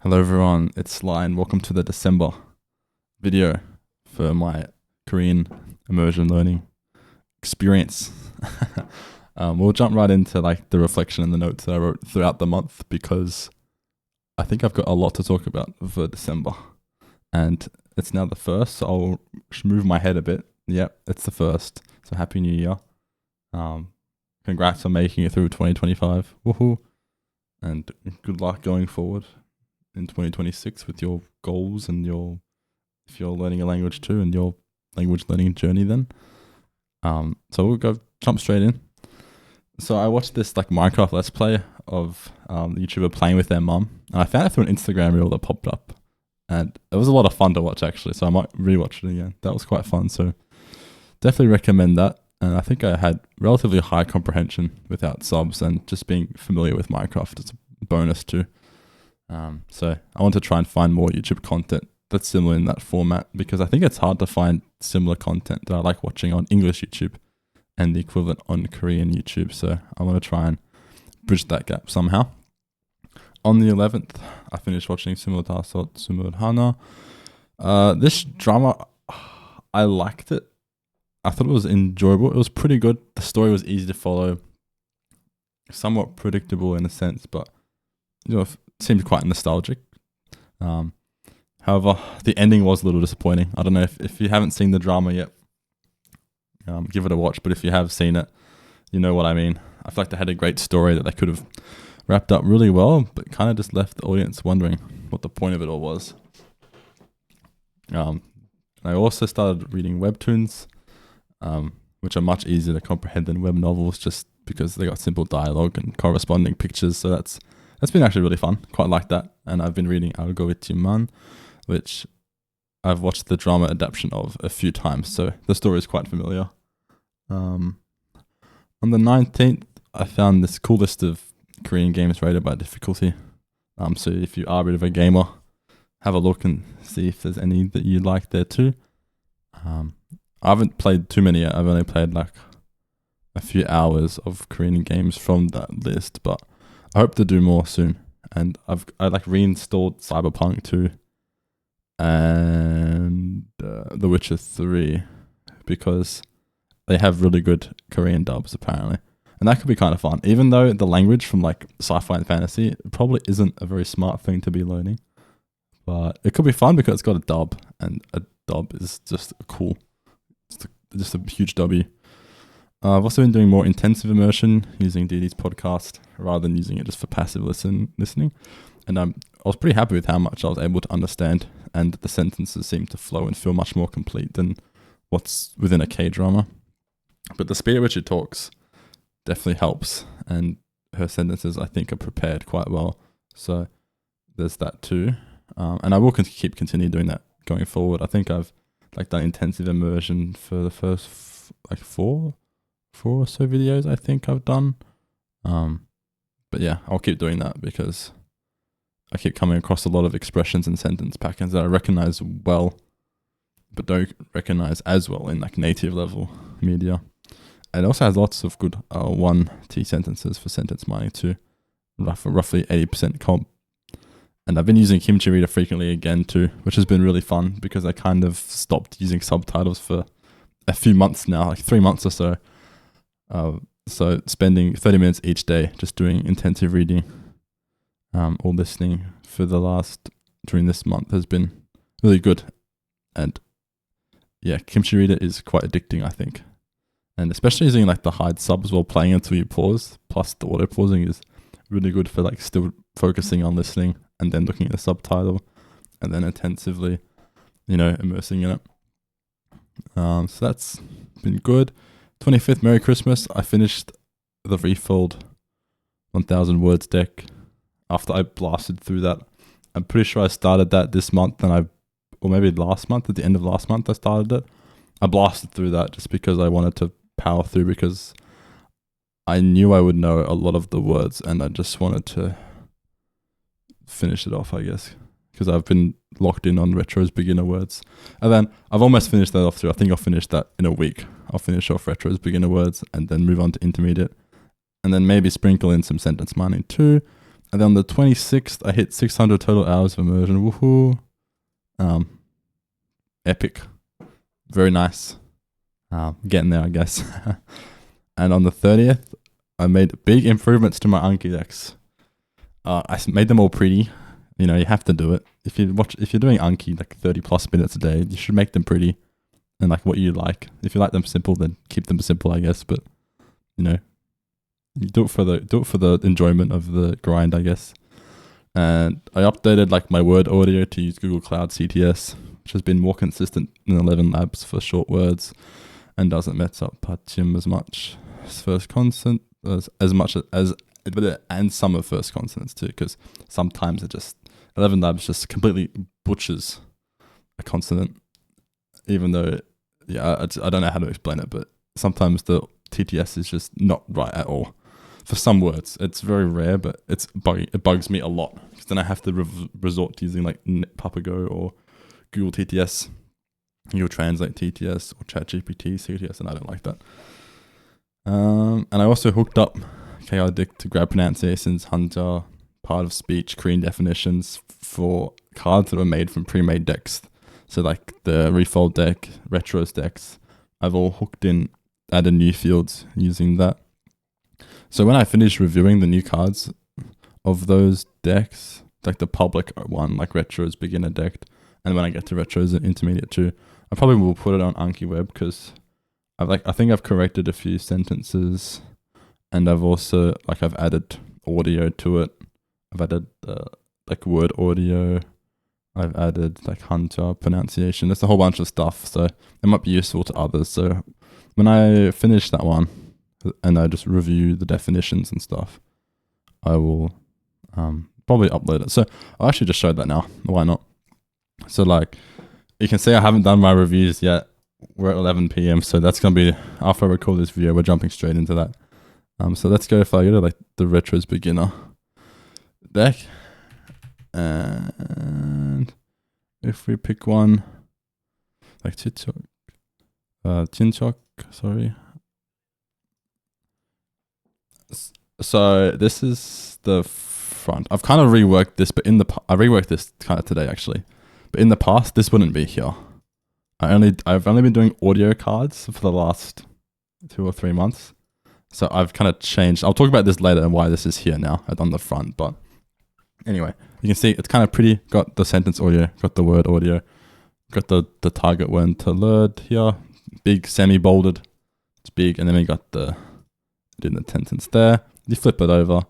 Hello everyone, it's Sly and welcome to the December video for my Korean immersion learning experience. We'll jump right into the reflection and the notes that I wrote throughout the month because I think I've got a lot to talk about for December. And it's now the 1st, so I'll move my head a bit. Yep, it's the 1st, so Happy New Year. Congrats on making it through 2025. Woohoo! And good luck going forward in 2026 with your goals and if you're learning a language too and your language learning journey then. So we'll jump straight in. So I watched this Minecraft Let's Play of the YouTuber playing with their mum, and I found it through an Instagram reel that popped up, and it was a lot of fun to watch actually, so I might rewatch it again. That was quite fun, so definitely recommend that. And I think I had relatively high comprehension without subs, and just being familiar with Minecraft is a bonus too. So I want to try and find more YouTube content that's similar in that format, because I think it's hard to find similar content that I like watching on English YouTube and the equivalent on Korean YouTube. So I want to try and bridge that gap somehow. On the 11th, I finished watching Sumultasot Sumulhana. This drama, I liked it. I thought it was enjoyable. It was pretty good. The story was easy to follow, somewhat predictable in a sense, but it seemed quite nostalgic. However, the ending was a little disappointing. I don't know if you haven't seen the drama yet, give it a watch. But if you have seen it, you know what I mean. I feel like they had a great story that they could have wrapped up really well, but kind of just left the audience wondering what the point of it all was. I also started reading webtoons, which are much easier to comprehend than web novels, just because they got simple dialogue and corresponding pictures. So that's been actually really fun. Quite like that. And I've been reading Algoritman, which I've watched the drama adaptation of a few times, so the story is quite familiar. On the 19th, I found this cool list of Korean games rated by difficulty. So if you are a bit of a gamer, have a look and see if there's any that you like there too. I haven't played too many yet. I've only played a few hours of Korean games from that list, but I hope to do more soon. And I reinstalled Cyberpunk 2 and The Witcher 3 because they have really good Korean dubs apparently. And that could be kind of fun, even though the language from sci-fi and fantasy probably isn't a very smart thing to be learning. But it could be fun because it's got a dub, and a dub is just cool. It's just a huge W. I've also been doing more intensive immersion using Didi's podcast rather than using it just for passive listening. And I was pretty happy with how much I was able to understand, and the sentences seem to flow and feel much more complete than what's within a K-drama. But the speed at which it talks definitely helps, and her sentences I think are prepared quite well. So there's that too. And I will continue doing that going forward. I think I've done intensive immersion for the first four or so videos I think I've done. But yeah, I'll keep doing that because I keep coming across a lot of expressions and sentence patterns that I recognize well, but don't recognize as well in native level media. And it also has lots of good 1T sentences for sentence mining too, roughly 80% comp. And I've been using Kimchi Reader frequently again too, which has been really fun because I kind of stopped using subtitles for a few months now, 3 months or so. So spending 30 minutes each day just doing intensive reading or listening during this month has been really good. And yeah, Kimchi Reader is quite addicting, I think. And especially using the hide subs while playing until you pause, plus the auto pausing is really good for still focusing on listening and then looking at the subtitle and then intensively, immersing in it. So that's been good. 25th, Merry Christmas. I finished the refilled 1000 words deck after I blasted through that. I'm pretty sure I started that this month or maybe last month, at the end of last month I started it. I blasted through that just because I wanted to power through, because I knew I would know a lot of the words and I just wanted to finish it off, I guess, because I've been locked in on Retro's beginner words. And then I've almost finished that off too. I think I'll finish that in a week. I'll finish off Retro's beginner words and then move on to intermediate, and then maybe sprinkle in some sentence mining too. And then on the 26th, I hit 600 total hours of immersion. Woohoo! Epic. Very nice. Getting there, I guess. And on the 30th, I made big improvements to my Anki decks. I made them all pretty. You know, you have to do it. If you're doing Anki like 30 plus minutes a day, you should make them pretty and like what you like. If you like them simple, then keep them simple, I guess. But you know, you do it for the enjoyment of the grind, I guess. And I updated like my word audio to use Google Cloud CTS, which has been more consistent in 11 labs for short words and doesn't mess up Pachim as much as first consonant as much as and some of first consonants too, because sometimes 11 labs just completely butchers a consonant, even though I don't know how to explain it, but sometimes the TTS is just not right at all. For some words, it's very rare, but it bugs me a lot, because then I have to resort to using like Papago or Google TTS. You'll translate TTS or ChatGPT CTS, and I don't like that. And I also hooked up KRDict to grab pronunciations, Hunter, part of speech, Korean definitions for cards that were made from pre-made decks. So like the Refold deck, Retros decks, I've all hooked in, added new fields using that. So when I finish reviewing the new cards of those decks, like the public one, like Retros beginner deck, and when I get to Retros intermediate too, I probably will put it on Anki Web, because I think I've corrected a few sentences, and I've also I've added audio to it. I've added like word audio. I've added like Hunter pronunciation. There's a whole bunch of stuff, so it might be useful to others. So when I finish that one and I just review the definitions and stuff, I will probably upload it. So I'll actually just show that now. Why not? So like you can see I haven't done my reviews yet. We're at 11 p.m. So that's going to be after I record this video. We're jumping straight into that. So let's go if I go to like the Retros beginner deck, and if we pick one like Chinchok, sorry. So this is the front. I've kind of reworked this, but I reworked this kind of today actually. But in the past, this wouldn't be here. I've only been doing audio cards for the last 2 or 3 months. So I've kind of changed. I'll talk about this later and why this is here now on the front. But anyway, you can see it's kind of pretty. Got the sentence audio, got the word audio, got the target word to learn here. Big semi-bolded. It's big. And then we got the sentence there. You flip it over.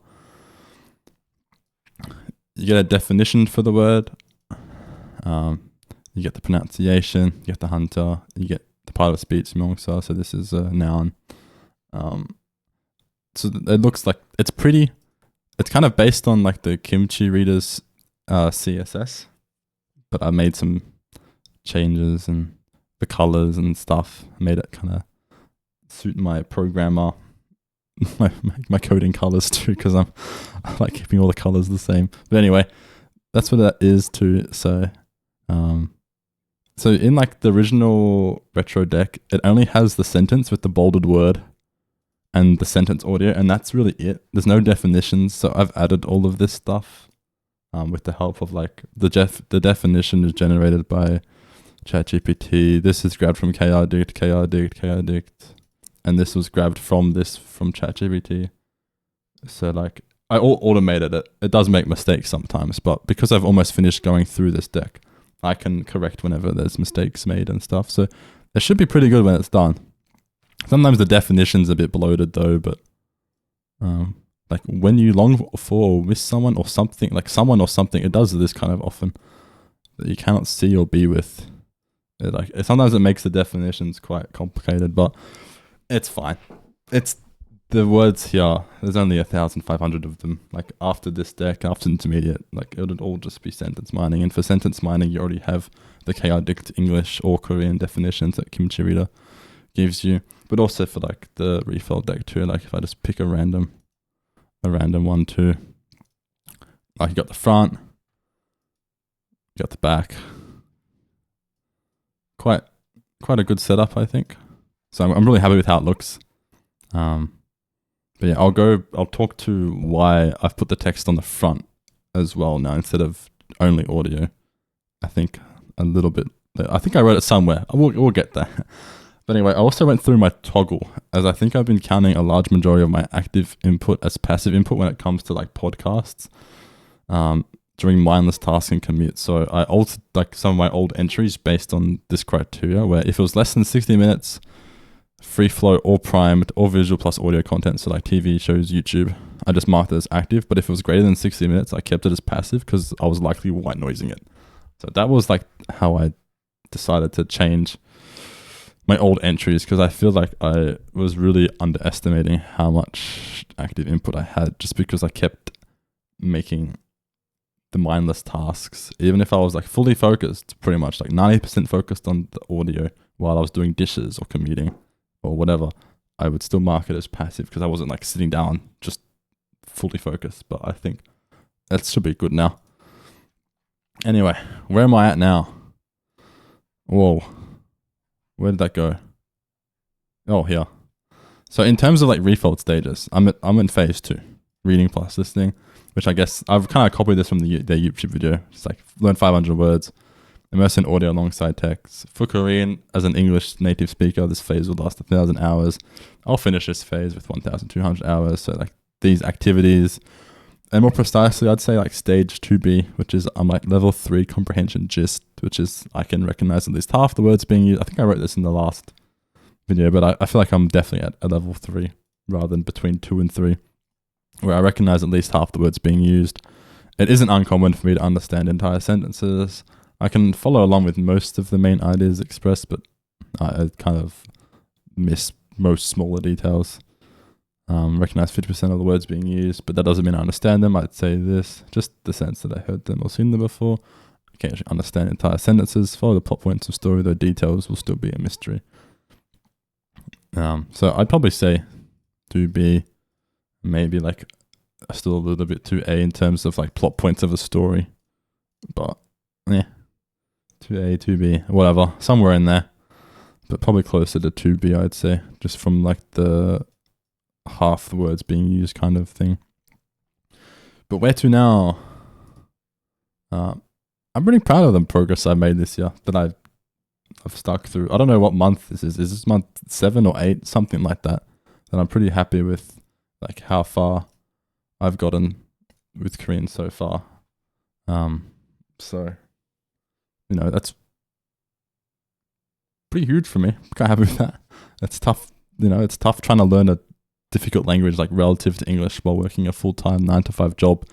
You get a definition for the word. You get the pronunciation. You get the Hunter. You get the part of speech, Myeongsa. So this is a noun. So it looks like it's pretty. It's kind of based on like the Kimchi Reader's CSS, but I made some changes and the colors and stuff. I made it kind of suit my programmer, my coding colors too, because I like keeping all the colors the same. But anyway, that's what that is too. So, so in like the original retro deck, it only has the sentence with the bolded word and the sentence audio, and that's really it. There's no definitions, so I've added all of this stuff with the help of like the definition is generated by ChatGPT. This is grabbed from KRDict, and this was grabbed from ChatGPT. So like I automated it. It does make mistakes sometimes, but because I've almost finished going through this deck, I can correct whenever there's mistakes made and stuff. So it should be pretty good when it's done. Sometimes the definition's a bit bloated though, but like when you long for or miss someone or something, it does this kind of often that you cannot see or be with. Sometimes it makes the definitions quite complicated, but it's fine. It's the words here. There's only 1,500 of them. Like after this deck, after intermediate, like it would all just be sentence mining. And for sentence mining, you already have the KRDict English or Korean definitions that Kimchi Reader gives you. But also for like the refill deck too. Like if I just pick a random one too. Like you got the front, you got the back. Quite a good setup, I think. So I'm really happy with how it looks. But yeah, I'll talk to why I've put the text on the front as well now instead of only audio. I think a little bit. I think I wrote it somewhere. We'll get there. But anyway, I also went through my toggle, as I think I've been counting a large majority of my active input as passive input when it comes to like podcasts, during mindless tasks and commute. So I altered like some of my old entries based on this criteria, where if it was less than 60 minutes, free flow or primed or visual plus audio content, so like TV shows, YouTube, I just marked it as active. But if it was greater than 60 minutes, I kept it as passive because I was likely white noising it. So that was like how I decided to change my old entries, because I feel like I was really underestimating how much active input I had just because I kept making the mindless tasks. Even if I was like fully focused, pretty much like 90% focused on the audio while I was doing dishes or commuting or whatever, I would still mark it as passive because I wasn't like sitting down just fully focused. But I think that should be good now. Anyway, where am I at now? Whoa. Where did that go? Oh, here. So in terms of like refold stages, I'm in phase 2, reading plus listening, which I guess I've kind of copied this from their YouTube video. It's like learn 500 words, immerse in audio alongside text. For Korean, as an English native speaker, this phase will last 1,000 hours. I'll finish this phase with 1,200 hours. So like these activities, and more precisely, I'd say like stage 2B, which is I'm like level 3 comprehension gist, which is I can recognize at least half the words being used. I think I wrote this in the last video, but I feel like I'm definitely at a level 3 rather than between 2 and 3, where I recognize at least half the words being used. It isn't uncommon for me to understand entire sentences. I can follow along with most of the main ideas expressed, but I kind of miss most smaller details. Recognize 50% of the words being used, but that doesn't mean I understand them. I'd say this, just the sense that I heard them or seen them before. I can't actually understand entire sentences, follow the plot points of story, though details will still be a mystery. So I'd probably say 2B, maybe like still a little bit 2A in terms of like plot points of a story, but yeah, 2A, 2B, whatever, somewhere in there, but probably closer to 2B, I'd say, just from like the half the words being used kind of thing. But where to now? I'm really proud of the progress I made this year that I've stuck through. I don't know what month this is. Is this month 7 or 8? Something like that. And I'm pretty happy with like how far I've gotten with Korean so far. So, you know, that's pretty huge for me. I'm quite happy with that. It's tough. You know, it's tough trying to learn a difficult language like relative to English while working a full-time 9-to-5 job,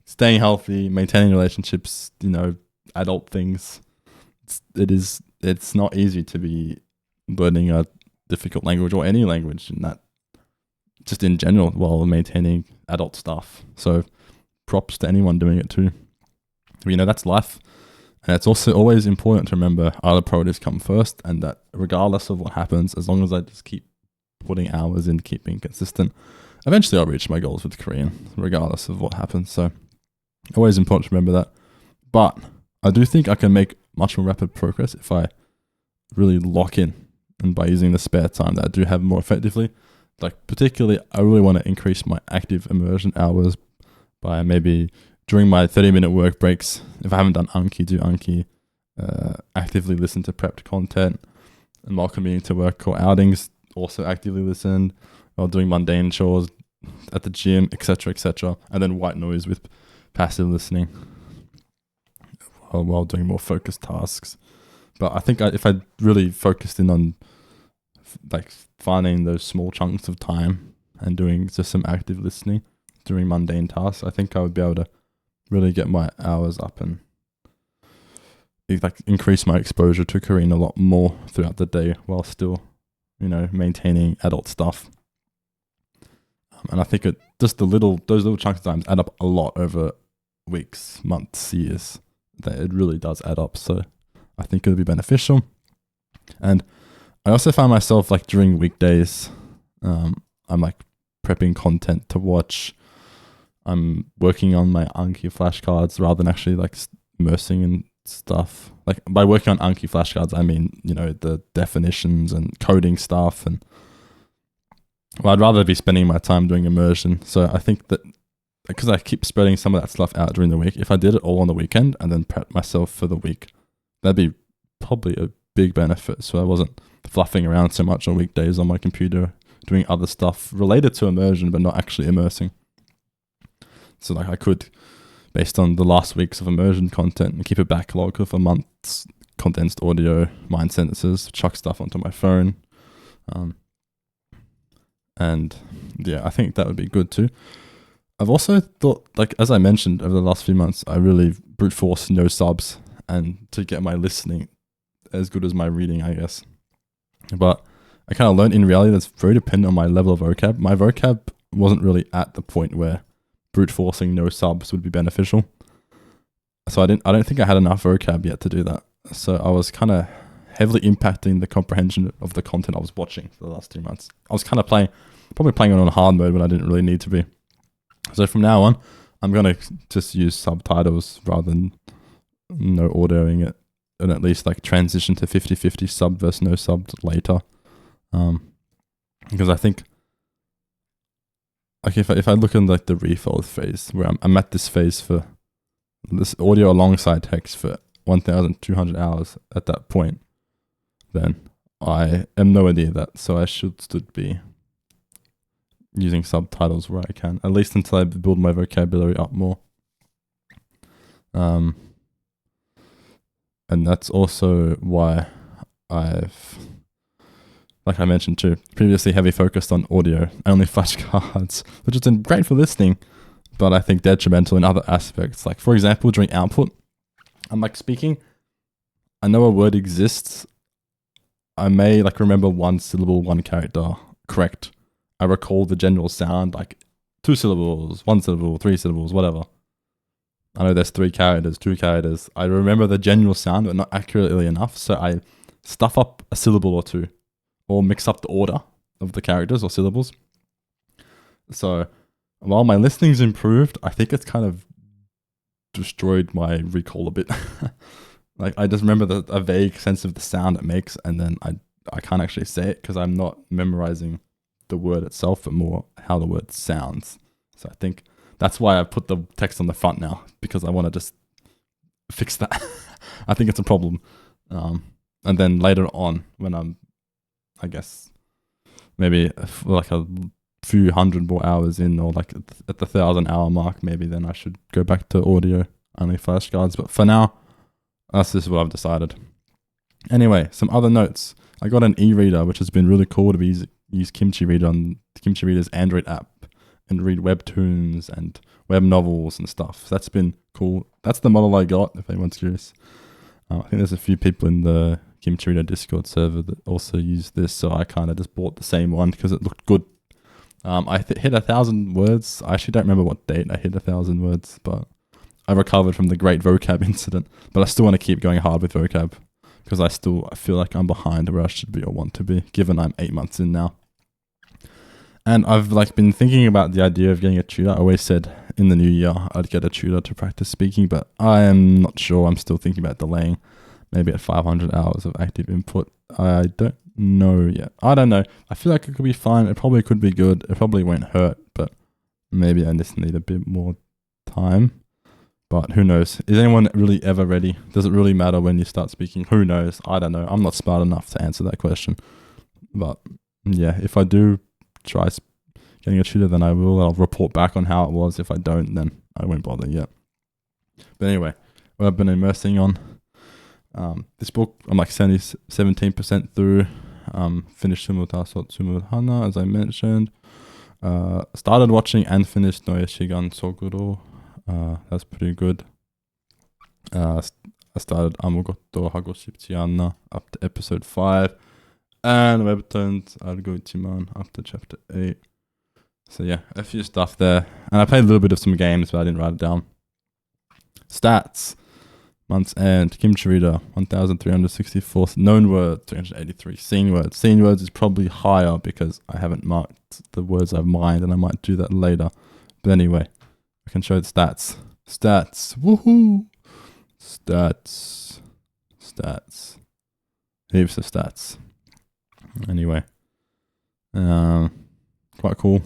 staying healthy, maintaining relationships, you know, adult things. It's not easy to be learning a difficult language or any language in that, just in general, while maintaining adult stuff. So props to anyone doing it too. You know, that's life. And it's also always important to remember other priorities come first, and that regardless of what happens, as long as I just keep putting hours in, keep being consistent, eventually I'll reach my goals with Korean, regardless of what happens. So always important to remember that. But I do think I can make much more rapid progress if I really lock in, and by using the spare time that I do have more effectively. Like particularly, I really want to increase my active immersion hours by maybe during my 30-minute work breaks. If I haven't done Anki, do Anki. Actively listen to prepped content, and while commuting to work or outings, also actively listen while doing mundane chores at the gym, etc., and then white noise with passive listening while doing more focused tasks. But I think if I really focused in on like finding those small chunks of time and doing just some active listening during mundane tasks, I think I would be able to really get my hours up and like increase my exposure to Korean a lot more throughout the day while still, you know, maintaining adult stuff. And I think those little chunks of time add up a lot over weeks, months, years. That it really does add up. So I think it'll be beneficial. And I also found myself like during weekdays, I'm like prepping content to watch. I'm working on my Anki flashcards rather than actually like immersing in stuff. Like by working on Anki flashcards, I mean, you know, the definitions and coding stuff and Well, I'd rather be spending my time doing immersion. So I think that because I keep spreading some of that stuff out during the week, if I did it all on the weekend and then prep myself for the week, that'd be probably a big benefit. So I wasn't fluffing around so much on weekdays on my computer doing other stuff related to immersion but not actually immersing. So like I could, based on the last weeks of immersion content, and keep a backlog of a month's condensed audio, mind sentences, chuck stuff onto my phone. And yeah, I think that would be good too. I've also thought, like, as I mentioned over the last few months, I really brute force no subs and to get my listening as good as my reading, I guess. But I kind of learned in reality that's very dependent on my level of vocab. My vocab wasn't really at the point where brute forcing no subs would be beneficial. So I don't think I had enough vocab yet to do that. So I was kind of heavily impacting the comprehension of the content I was watching for the last 2 months. I was kind of probably playing on hard mode when I didn't really need to be. So from now on, I'm going to just use subtitles rather than no audioing it, and at least like transition to 50-50 sub versus no sub later. Because I think, like, if I look in like the refold phase, where I'm at this phase for this audio alongside text for 1,200 hours at that point, then I am nowhere near that. So I should be using subtitles where I can, at least until I build my vocabulary up more. And that's also why I've, like I mentioned too, previously heavy focused on audio, only flashcards, which has been great for listening, but I think detrimental in other aspects. Like, for example, during output, I'm like speaking, I know a word exists, I may like remember one syllable, one character correct. I recall the general sound, like 2 syllables, 1 syllable, 3 syllables, whatever. I know there's 3 characters, 2 characters. I remember the general sound, but not accurately enough. So I stuff up a syllable or 2, or mix up the order of the characters or syllables. So while my listening's improved, I think it's kind of destroyed my recall a bit. Like, I just remember a vague sense of the sound it makes, and then I can't actually say it because I'm not memorizing the word itself, but more how the word sounds. So I think that's why I put the text on the front now, because I want to just fix that. I think it's a problem. And then later on, when I'm, I guess, maybe like a few hundred more hours in, or like at the 1,000-hour mark, maybe then I should go back to audio, only flashcards. But for now, that's just what I've decided. Anyway, some other notes. I got an e-reader, which has been really cool to use Kimchi Reader on Kimchi Reader's Android app and read webtoons and web novels and stuff. So that's been cool. That's the model I got, if anyone's curious. I think there's a few people in the Kimchi Reader Discord server that also use this, so I kind of just bought the same one because it looked good. I hit 1,000 words. I actually don't remember what date I hit 1,000 words, but I recovered from the great vocab incident. But I still want to keep going hard with vocab because I feel like I'm behind where I should be or want to be, given I'm 8 months in now. And I've been thinking about the idea of getting a tutor. I always said in the new year I'd get a tutor to practice speaking, but I am not sure. I'm still thinking about delaying, maybe at 500 hours of active input. I don't know yet. I don't know. I feel like it could be fine. It probably could be good. It probably won't hurt, but maybe I just need a bit more time. But who knows? Is anyone really ever ready? Does it really matter when you start speaking? Who knows? I don't know. I'm not smart enough to answer that question. But yeah, if I do try getting a tutor, then I will. I'll report back on how it was. If I don't, then I won't bother yet. But anyway, what I've been immersing on. This book, I'm like 17% through. Finished Sumutasot Sumudhana, as I mentioned. Started watching and finished Noe Shigan Soguro. That's pretty good. I started Amugoto Hagoshipchiana up to episode 5. And Webtoons Algoichiman up to chapter 8. So yeah, a few stuff there. And I played a little bit of some games, but I didn't write it down. Stats. Months end. Kimchi Reader, 1,364. Known words, 383. Seen words. Seen words is probably higher because I haven't marked the words I've mined, and I might do that later. But anyway, I can show the stats. Stats. Woohoo! Stats. Heaps of stats. Anyway. quite cool.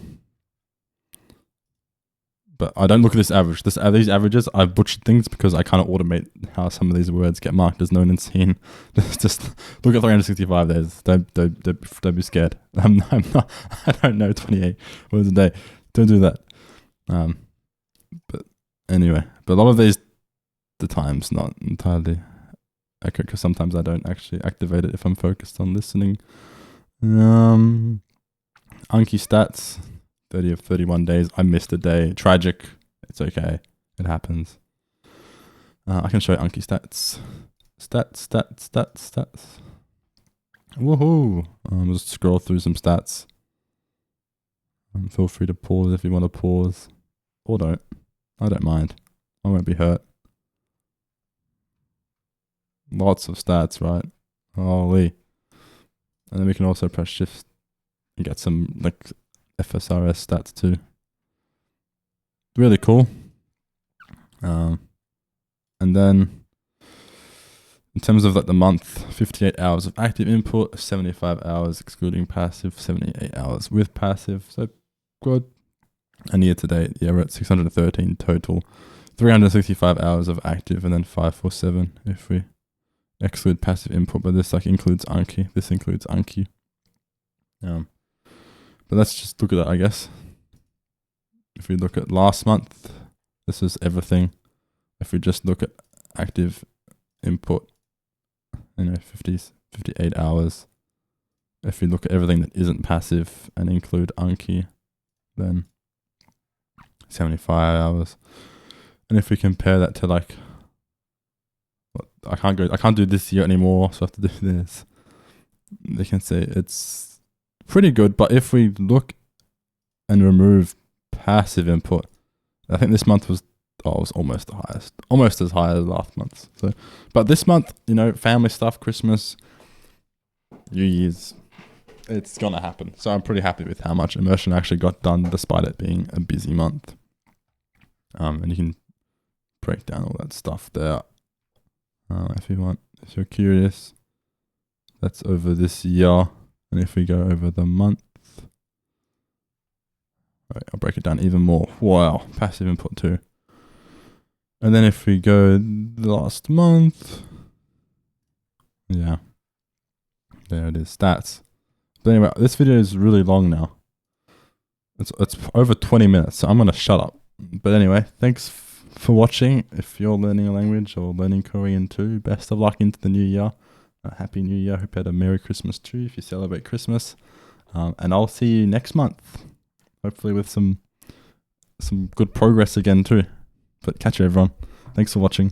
But I don't look at this average. These averages, I've butchered things because I kind of automate how some of these words get marked as known and seen. Just look at 365 days. Don't be scared. I'm not. I don't know 28 words a day. Don't do that. But anyway, but a lot of these, the time's not entirely accurate because sometimes I don't actually activate it if I'm focused on listening. Anki stats. 30 of 31 days. I missed a day. Tragic. It's okay. It happens. I can show you Anki stats. Stats. Woohoo! We'll just scroll through some stats. Feel free to pause if you want to pause. Or don't. I don't mind. I won't be hurt. Lots of stats, right? Holy. And then we can also press shift and get some like FSRS stats too. Really cool. And then in terms of like the month, 58 hours of active input, 75 hours excluding passive, 78 hours with passive. So good. And year to date, yeah, we're at 613 total. 365 hours of active and then 547 if we exclude passive input, but this like includes Anki. This includes Anki. But let's just look at that, I guess. If we look at last month, this is everything. If we just look at active input, 58 hours. If we look at everything that isn't passive and include Anki, then 75 hours. And if we compare that to like, I can't do this year anymore, so I have to do this. They can say it's pretty good, but if we look and remove passive input, I think this month was almost the highest, almost as high as last month. So, but this month, family stuff, Christmas, New Year's, it's gonna happen. So I'm pretty happy with how much immersion actually got done, despite it being a busy month. And you can break down all that stuff there if you want, if you're curious. That's over this year. And if we go over the month, right, I'll break it down even more. Wow, passive input too. And then if we go the last month, yeah, there it is, stats. But anyway, this video is really long now. It's over 20 minutes, so I'm gonna shut up. But anyway, thanks for watching. If you're learning a language or learning Korean too, best of luck into the new year. Happy New Year. Hope you had a Merry Christmas too if you celebrate Christmas. And I'll see you next month. Hopefully with some good progress again too. But catch you everyone. Thanks for watching.